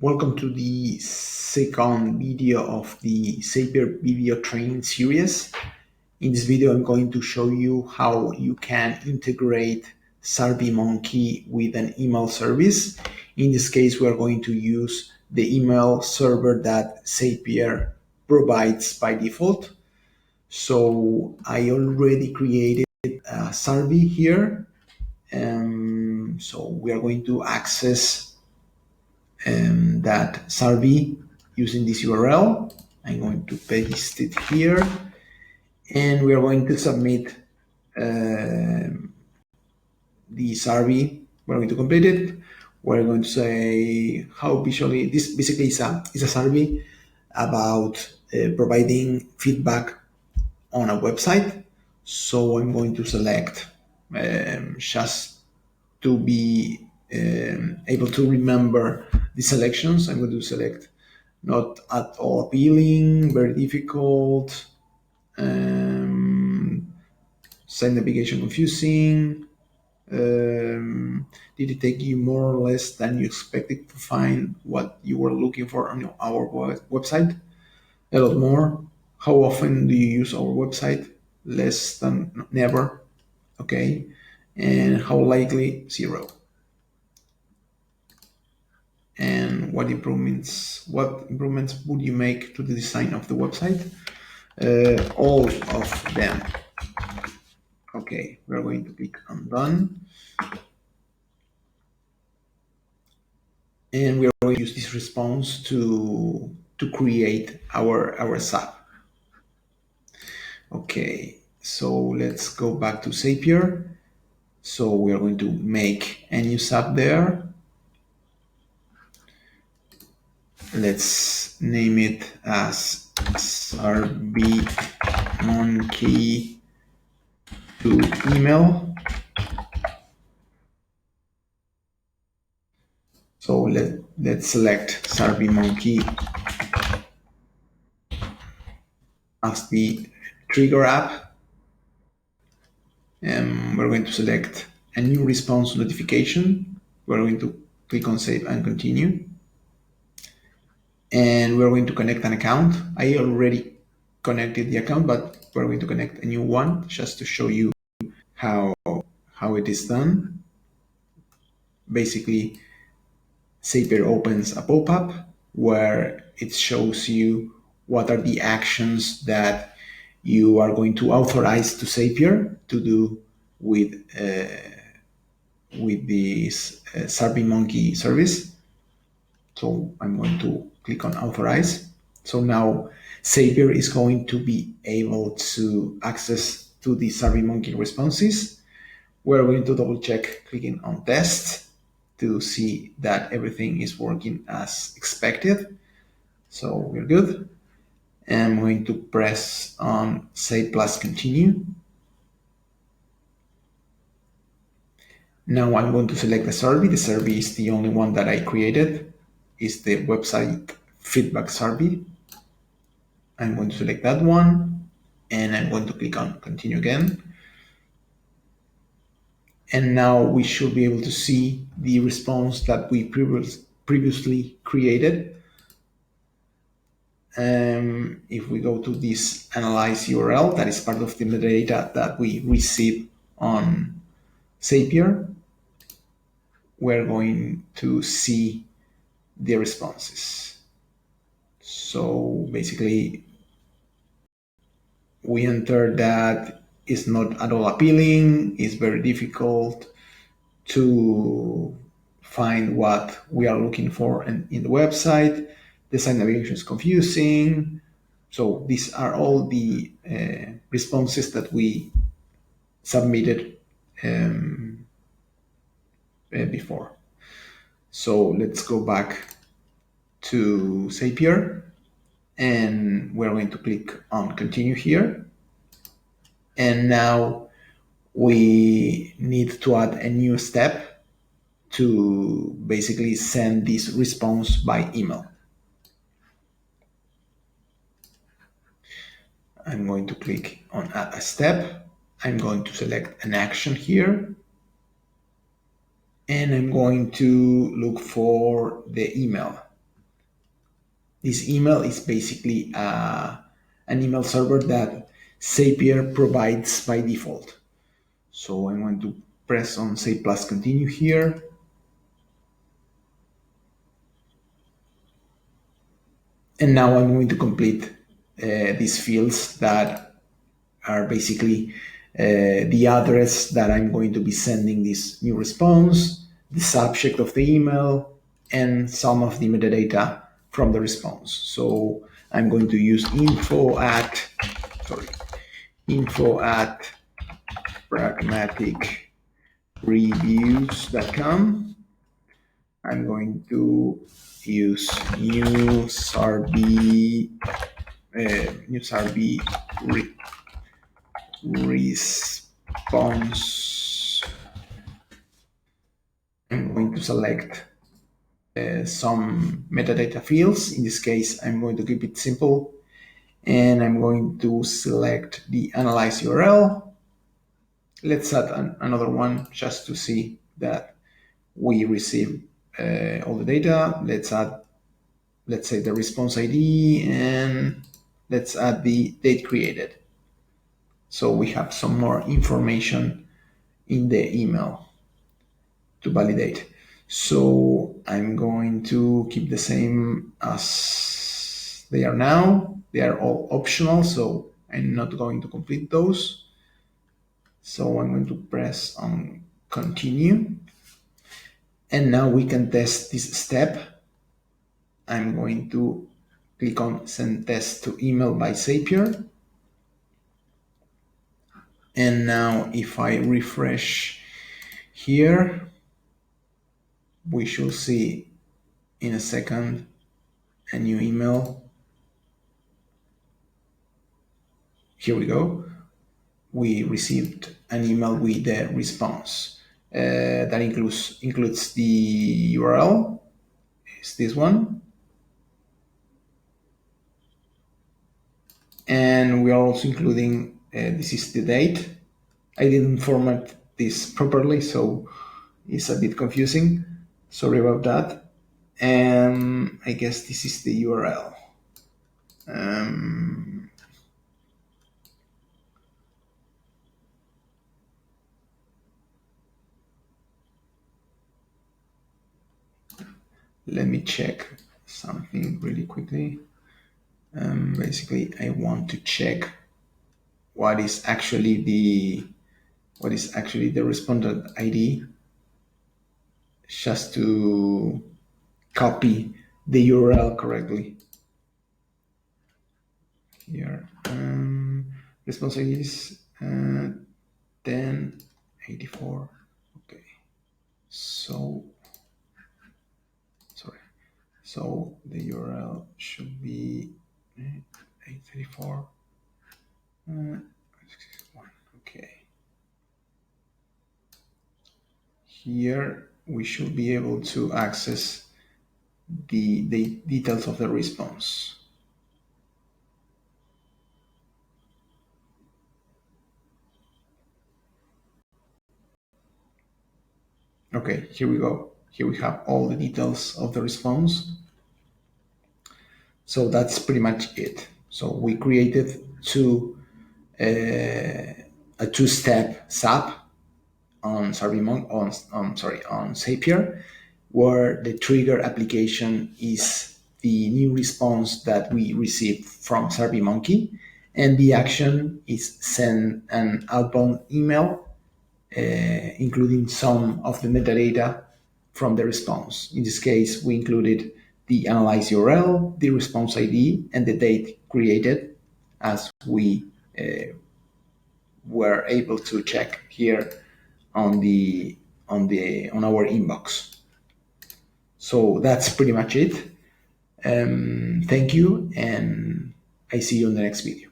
Welcome to the second video of the Zapier video training series. In this video, I'm going to show you how you can integrate SurveyMonkey with an email service. In this case, we are going to use the email server that Zapier provides by default. So I already created a survey here. So we are going to access that survey using this URL. I'm going to paste it here, and we are going to submit the survey. We're going to complete it. We're going to say how visually this basically is a survey about providing feedback on a website. So I'm going to select just to be able to remember the selections. I'm going to select not at all appealing, very difficult, site navigation confusing, did it take you more or less than you expected to find what you were looking for on our website? A lot more. How often do you use our website? Less than never. Okay. And how likely? 0. And what improvements would you make to the design of the website? All of them. Okay, we're going to click on done. And we're going to use this response to create our SAP. Okay, so let's go back to Zapier. So we are going to make a new SAP there. Let's name it as SurveyMonkey to email. So let's select SurveyMonkey as the trigger app. And we're going to select a new response notification. We're going to click on save and continue. And we're going to connect an account. I already connected the account, but we're going to connect a new one just to show you how it is done. Basically, Zapier opens a pop-up where it shows you what are the actions that you are going to authorize to Zapier to do with this SurveyMonkey service. So I'm going to click on authorize. So now Zapier is going to be able to access to the SurveyMonkey responses. We're going to double check clicking on test to see that everything is working as expected. So we're good. And I'm going to press on save plus continue. Now I'm going to select the survey. The survey is the only one that I created. It's the website feedback survey. I'm going to select that one, and I'm going to click on continue again. And now we should be able to see the response that we previously created. If we go to this analyze URL, that is part of the metadata that we receive on Zapier, we're going to see the responses. So basically, we enter that it's not at all appealing, it's very difficult to find what we are looking for in the website, the site navigation is confusing. So these are all the responses that we submitted before. So let's go back to Zapier, and we're going to click on continue here. And now we need to add a new step to basically send this response by email. I'm going to click on add a step. I'm going to select an action here. And I'm going to look for the email. This email is basically an email server that Zapier provides by default. So I'm going to press on Save Plus Continue here. And now I'm going to complete these fields that are basically the address that I'm going to be sending this new response, the subject of the email, and some of the metadata from the response. So I'm going to use info at pragmaticreviews.com. I'm going to use new Survey response. I'm going to select some metadata fields. In this case, I'm going to keep it simple, and I'm going to select the analyze URL. Let's add another one just to see that we receive all the data. Let's add, let's say, the response ID, and let's add the date created. So we have some more information in the email to validate. So I'm going to keep the same as they are now. They are all optional, so I'm not going to complete those. So I'm going to press on continue. And now we can test this step. I'm going to click on send test to email by Zapier. And now if I refresh here, we should see in a second a new email. Here we go. We received an email with the response that includes the URL. It's this one. And we are also including, this is the date. I didn't format this properly, so it's a bit confusing. Sorry about that. And I guess this is the URL. Let me check something really quickly. Basically, I want to check what is actually the respondent ID, just to copy the URL correctly. Here, response ID is 1084. Okay, so sorry. So the URL should be 834. Okay. Here we should be able to access the details of the response. Okay, here we go. Here we have all the details of the response. So that's pretty much it. So we created a two-step SAP on SurveyMonkey, on Zapier, where the trigger application is the new response that we received from SurveyMonkey, and the action is send an outbound email, including some of the metadata from the response. In this case, we included the analyze URL, the response ID, and the date created, as we were able to check here on our inbox. So that's pretty much it. Thank you, and I see you in the next video.